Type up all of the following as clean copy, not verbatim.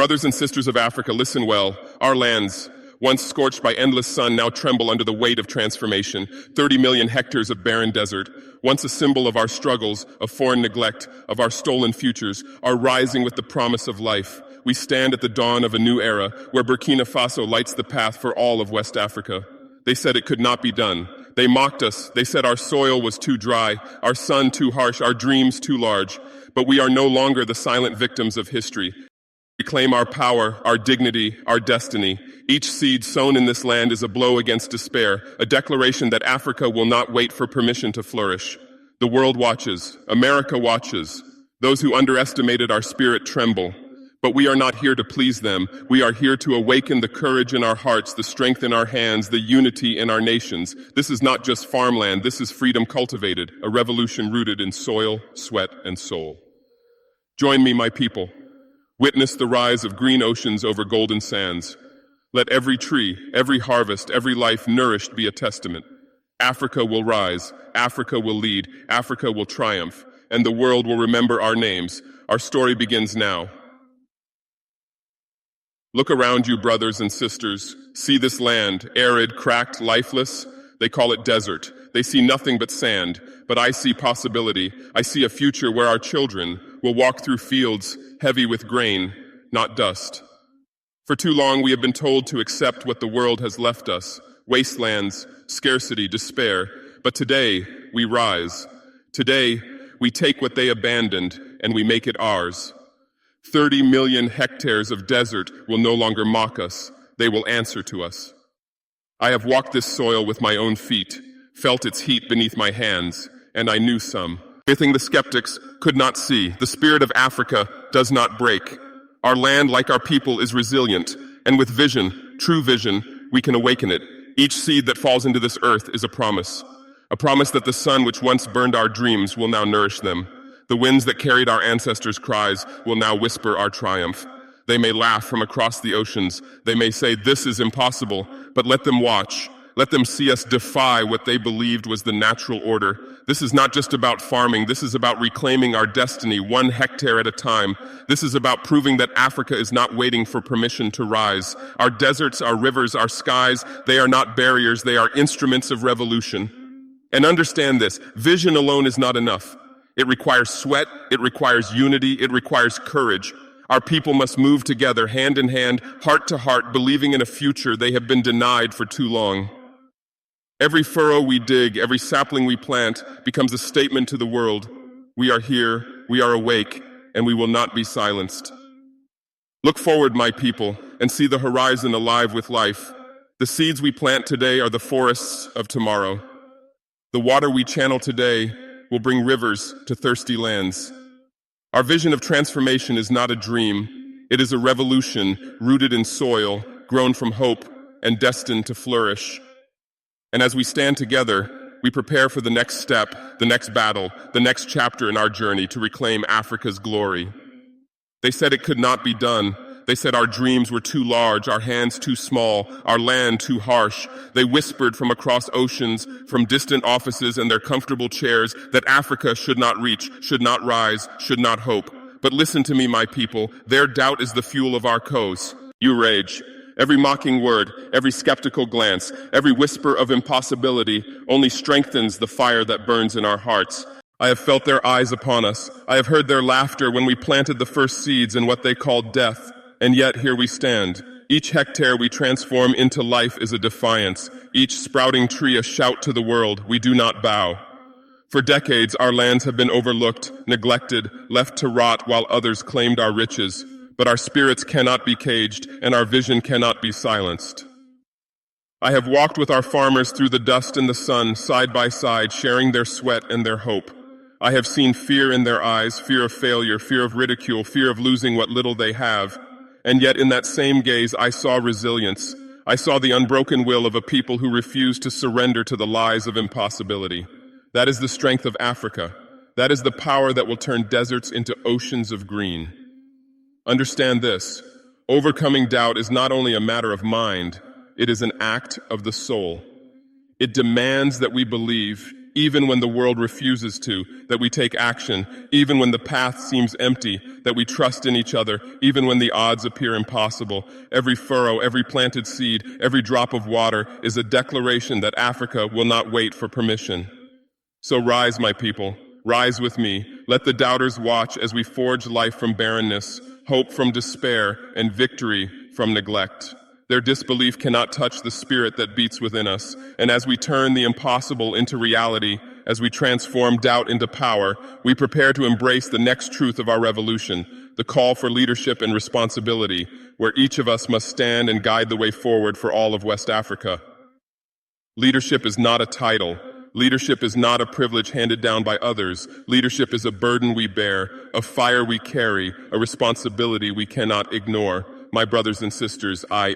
Brothers and sisters of Africa, listen well. Our lands, once scorched by endless sun, now tremble under the weight of transformation. 30 million hectares of barren desert, once a symbol of our struggles, of foreign neglect, of our stolen futures, are rising with the promise of life. We stand at the dawn of a new era where Burkina Faso lights the path for all of West Africa. They said it could not be done. They mocked us. They said our soil was too dry, our sun too harsh, our dreams too large. But we are no longer the silent victims of history. We claim our power, our dignity, our destiny. Each seed sown in this land is a blow against despair, a declaration that Africa will not wait for permission to flourish. The world watches. America watches. Those who underestimated our spirit tremble. But we are not here to please them. We are here to awaken the courage in our hearts, the strength in our hands, the unity in our nations. This is not just farmland. This is freedom cultivated, a revolution rooted in soil, sweat, and soul. Join me, my people. Witness the rise of green oceans over golden sands. Let every tree, every harvest, every life nourished be a testament. Africa will rise. Africa will lead. Africa will triumph. And the world will remember our names. Our story begins now. Look around you, brothers and sisters. See this land, arid, cracked, lifeless. They call it desert. They see nothing but sand. But I see possibility. I see a future where our children will walk through fields heavy with grain, not dust. For too long we have been told to accept what the world has left us, wastelands, scarcity, despair. But today we rise. Today we take what they abandoned and we make it ours. 30 million hectares of desert will no longer mock us. They will answer to us. I have walked this soil with my own feet, felt its heat beneath my hands, and I knew some. Everything the skeptics could not see. The spirit of Africa does not break. Our land, like our people, is resilient, and with vision, true vision, we can awaken it. Each seed that falls into this earth is a promise that the sun which once burned our dreams will now nourish them. The winds that carried our ancestors' cries will now whisper our triumph. They may laugh from across the oceans. They may say, "This is impossible," but let them watch. Let them see us defy what they believed was the natural order. This is not just about farming. This is about reclaiming our destiny 1 hectare at a time. This is about proving that Africa is not waiting for permission to rise. Our deserts, our rivers, our skies, they are not barriers. They are instruments of revolution. And understand this, vision alone is not enough. It requires sweat, it requires unity, it requires courage. Our people must move together, hand in hand, heart to heart, believing in a future they have been denied for too long. Every furrow we dig, every sapling we plant becomes a statement to the world. We are here, we are awake, and we will not be silenced. Look forward, my people, and see the horizon alive with life. The seeds we plant today are the forests of tomorrow. The water we channel today will bring rivers to thirsty lands. Our vision of transformation is not a dream. It is a revolution rooted in soil, grown from hope, and destined to flourish. And as we stand together, we prepare for the next step, the next battle, the next chapter in our journey to reclaim Africa's glory. They said it could not be done. They said our dreams were too large, our hands too small, our land too harsh. They whispered from across oceans, from distant offices and their comfortable chairs, that Africa should not reach, should not rise, should not hope. But listen to me, my people. Their doubt is the fuel of our cause. You rage. Every mocking word, every skeptical glance, every whisper of impossibility only strengthens the fire that burns in our hearts. I have felt their eyes upon us. I have heard their laughter when we planted the first seeds in what they called death. And yet here we stand. Each hectare we transform into life is a defiance. Each sprouting tree a shout to the world, we do not bow. For decades, our lands have been overlooked, neglected, left to rot while others claimed our riches. But our spirits cannot be caged, and our vision cannot be silenced. I have walked with our farmers through the dust and the sun, side by side, sharing their sweat and their hope. I have seen fear in their eyes, fear of failure, fear of ridicule, fear of losing what little they have. And yet in that same gaze, I saw resilience. I saw the unbroken will of a people who refused to surrender to the lies of impossibility. That is the strength of Africa. That is the power that will turn deserts into oceans of green. Understand this. Overcoming doubt is not only a matter of mind, it is an act of the soul. It demands that we believe, even when the world refuses to, that we take action, even when the path seems empty, that we trust in each other, even when the odds appear impossible. Every furrow, every planted seed, every drop of water is a declaration that Africa will not wait for permission. So rise, my people, rise with me. Let the doubters watch as we forge life from barrenness, hope from despair, and victory from neglect. Their disbelief cannot touch the spirit that beats within us. And as we turn the impossible into reality, as we transform doubt into power, we prepare to embrace the next truth of our revolution, the call for leadership and responsibility, where each of us must stand and guide the way forward for all of West Africa. Leadership is not a title. Leadership is not a privilege handed down by others. Leadership is a burden we bear, a fire we carry, a responsibility we cannot ignore. My brothers and sisters, I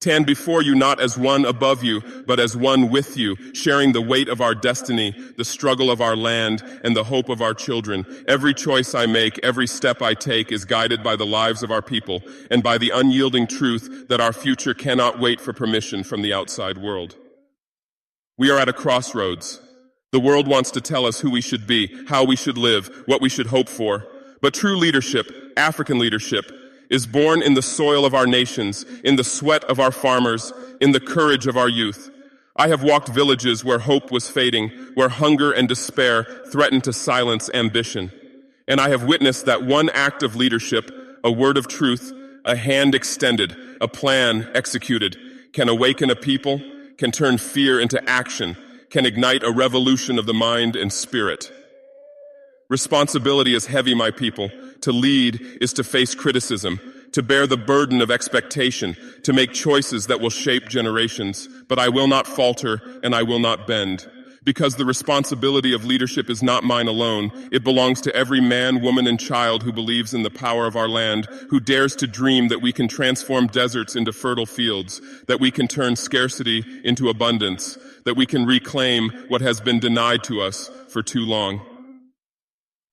stand before you not as one above you, but as one with you, sharing the weight of our destiny, the struggle of our land, and the hope of our children. Every choice I make, every step I take is guided by the lives of our people and by the unyielding truth that our future cannot wait for permission from the outside world. We are at a crossroads. The world wants to tell us who we should be, how we should live, what we should hope for. But true leadership, African leadership, is born in the soil of our nations, in the sweat of our farmers, in the courage of our youth. I have walked villages where hope was fading, where hunger and despair threatened to silence ambition. And I have witnessed that one act of leadership, a word of truth, a hand extended, a plan executed, can awaken a people, can turn fear into action, can ignite a revolution of the mind and spirit. Responsibility is heavy, my people. To lead is to face criticism, to bear the burden of expectation, to make choices that will shape generations. But I will not falter and I will not bend. Because the responsibility of leadership is not mine alone. It belongs to every man, woman, and child who believes in the power of our land, who dares to dream that we can transform deserts into fertile fields, that we can turn scarcity into abundance, that we can reclaim what has been denied to us for too long.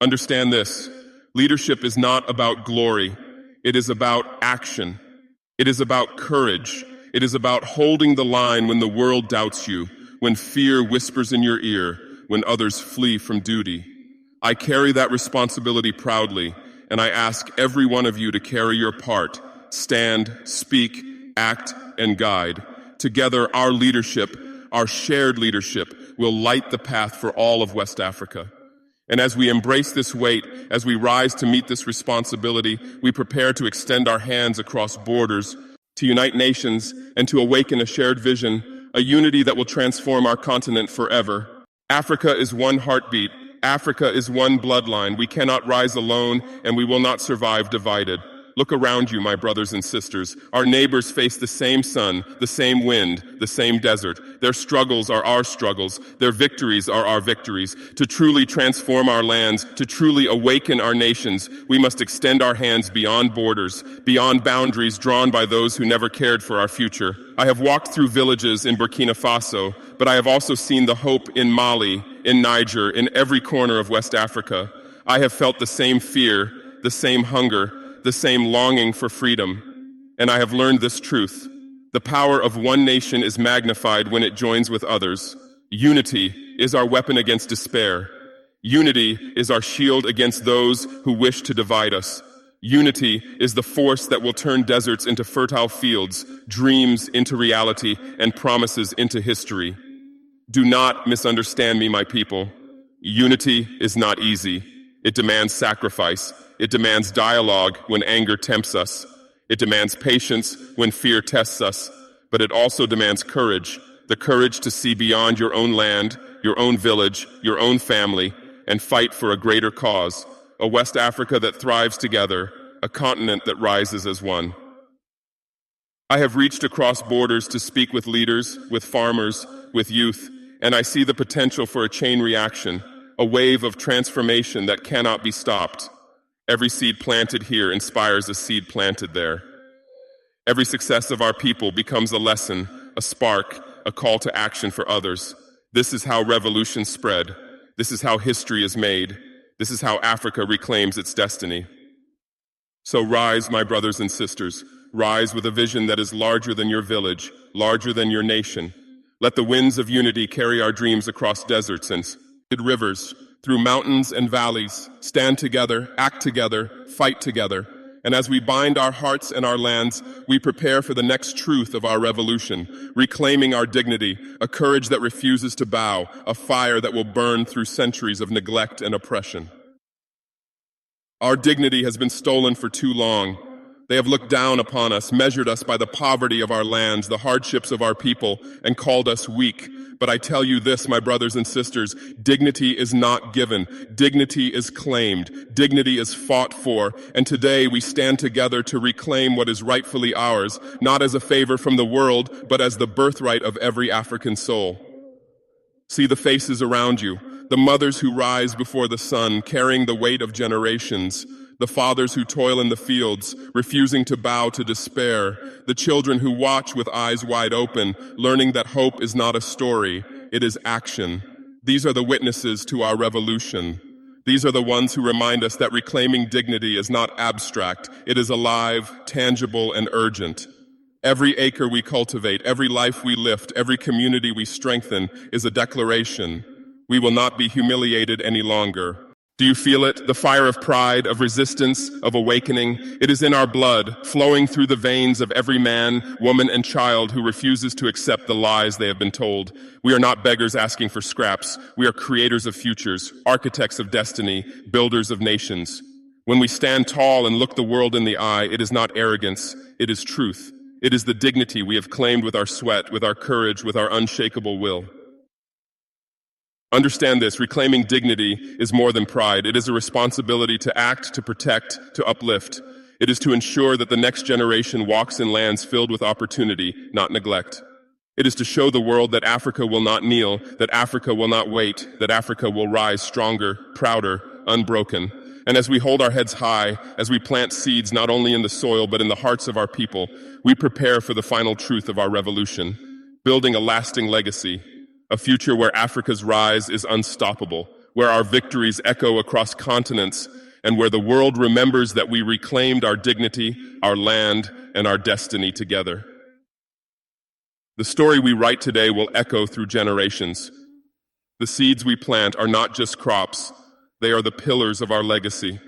Understand this. Leadership is not about glory. It is about action. It is about courage. It is about holding the line when the world doubts you, when fear whispers in your ear, when others flee from duty. I carry that responsibility proudly, and I ask every one of you to carry your part. Stand, speak, act, and guide. Together, our leadership, our shared leadership, will light the path for all of West Africa. And as we embrace this weight, as we rise to meet this responsibility, we prepare to extend our hands across borders, to unite nations, and to awaken a shared vision, a unity that will transform our continent forever. Africa is one heartbeat. Africa is one bloodline. We cannot rise alone, and we will not survive divided. Look around you, my brothers and sisters. Our neighbors face the same sun, the same wind, the same desert. Their struggles are our struggles. Their victories are our victories. To truly transform our lands, to truly awaken our nations, we must extend our hands beyond borders, beyond boundaries drawn by those who never cared for our future. I have walked through villages in Burkina Faso, but I have also seen the hope in Mali, in Niger, in every corner of West Africa. I have felt the same fear, the same hunger, the same longing for freedom. And I have learned this truth. The power of one nation is magnified when it joins with others. Unity is our weapon against despair. Unity is our shield against those who wish to divide us. Unity is the force that will turn deserts into fertile fields, dreams into reality, and promises into history. Do not misunderstand me, my people. Unity is not easy. It demands sacrifice. It demands dialogue when anger tempts us. It demands patience when fear tests us. But it also demands courage, the courage to see beyond your own land, your own village, your own family, and fight for a greater cause, a West Africa that thrives together, a continent that rises as one. I have reached across borders to speak with leaders, with farmers, with youth, and I see the potential for a chain reaction, a wave of transformation that cannot be stopped. Every seed planted here inspires a seed planted there. Every success of our people becomes a lesson, a spark, a call to action for others. This is how revolutions spread. This is how history is made. This is how Africa reclaims its destiny. So rise, my brothers and sisters. Rise with a vision that is larger than your village, larger than your nation. Let the winds of unity carry our dreams across deserts and rivers, through mountains and valleys, stand together, act together, fight together. And as we bind our hearts and our lands, we prepare for the next truth of our revolution, reclaiming our dignity, a courage that refuses to bow, a fire that will burn through centuries of neglect and oppression. Our dignity has been stolen for too long. They have looked down upon us, measured us by the poverty of our lands, the hardships of our people, and called us weak. But I tell you this, my brothers and sisters, dignity is not given. Dignity is claimed. Dignity is fought for. And today we stand together to reclaim what is rightfully ours, not as a favor from the world, but as the birthright of every African soul. See the faces around you, the mothers who rise before the sun, carrying the weight of generations, the fathers who toil in the fields, refusing to bow to despair, the children who watch with eyes wide open, learning that hope is not a story, it is action. These are the witnesses to our revolution. These are the ones who remind us that reclaiming dignity is not abstract, it is alive, tangible, and urgent. Every acre we cultivate, every life we lift, every community we strengthen is a declaration. We will not be humiliated any longer. Do you feel it? The fire of pride, of resistance, of awakening. It is in our blood, flowing through the veins of every man, woman, and child who refuses to accept the lies they have been told. We are not beggars asking for scraps. We are creators of futures, architects of destiny, builders of nations. When we stand tall and look the world in the eye, it is not arrogance, it is truth. It is the dignity we have claimed with our sweat, with our courage, with our unshakable will. Understand this, reclaiming dignity is more than pride. It is a responsibility to act, to protect, to uplift. It is to ensure that the next generation walks in lands filled with opportunity, not neglect. It is to show the world that Africa will not kneel, that Africa will not wait, that Africa will rise stronger, prouder, unbroken. And as we hold our heads high, as we plant seeds not only in the soil but in the hearts of our people, we prepare for the final truth of our revolution, building a lasting legacy, a future where Africa's rise is unstoppable, where our victories echo across continents, and where the world remembers that we reclaimed our dignity, our land, and our destiny together. The story we write today will echo through generations. The seeds we plant are not just crops, they are the pillars of our legacy.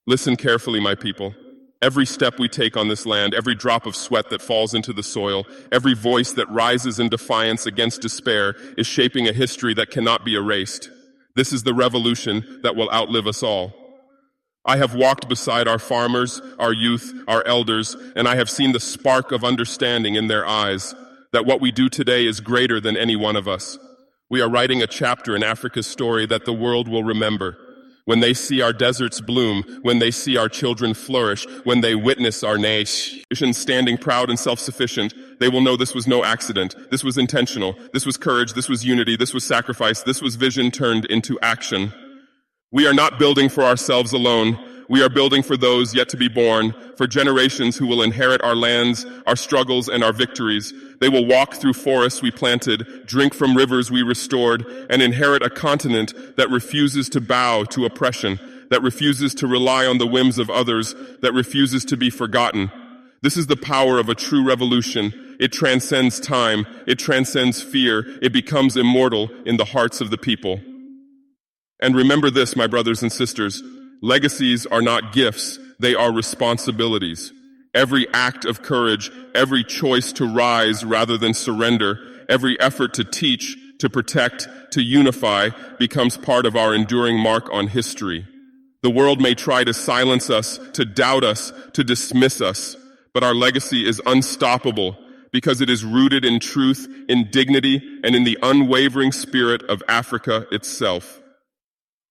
Listen carefully, my people. Every step we take on this land, every drop of sweat that falls into the soil, every voice that rises in defiance against despair is shaping a history that cannot be erased. This is the revolution that will outlive us all. I have walked beside our farmers, our youth, our elders, and I have seen the spark of understanding in their eyes, that what we do today is greater than any one of us. We are writing a chapter in Africa's story that the world will remember. When they see our deserts bloom, when they see our children flourish, when they witness our nation standing proud and self-sufficient, they will know this was no accident. This was intentional. This was courage. This was unity. This was sacrifice. This was vision turned into action. We are not building for ourselves alone. We are building for those yet to be born, for generations who will inherit our lands, our struggles, and our victories. They will walk through forests we planted, drink from rivers we restored, and inherit a continent that refuses to bow to oppression, that refuses to rely on the whims of others, that refuses to be forgotten. This is the power of a true revolution. It transcends time. It transcends fear. It becomes immortal in the hearts of the people. And remember this, my brothers and sisters, legacies are not gifts, they are responsibilities. Every act of courage, every choice to rise rather than surrender, every effort to teach, to protect, to unify becomes part of our enduring mark on history. The world may try to silence us, to doubt us, to dismiss us, but our legacy is unstoppable because it is rooted in truth, in dignity, and in the unwavering spirit of Africa itself.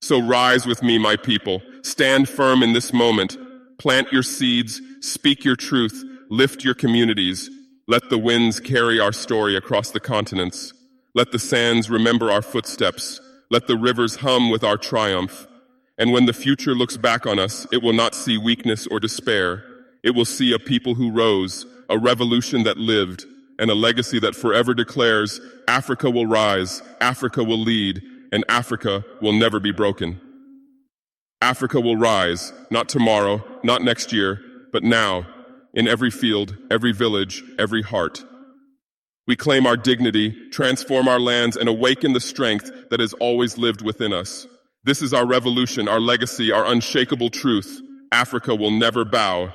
So rise with me, my people. Stand firm in this moment. Plant your seeds, speak your truth, lift your communities. Let the winds carry our story across the continents. Let the sands remember our footsteps. Let the rivers hum with our triumph. And when the future looks back on us, it will not see weakness or despair. It will see a people who rose, a revolution that lived, and a legacy that forever declares, Africa will rise, Africa will lead, and Africa will never be broken. Africa will rise, not tomorrow, not next year, but now, in every field, every village, every heart. We claim our dignity, transform our lands, and awaken the strength that has always lived within us. This is our revolution, our legacy, our unshakable truth. Africa will never bow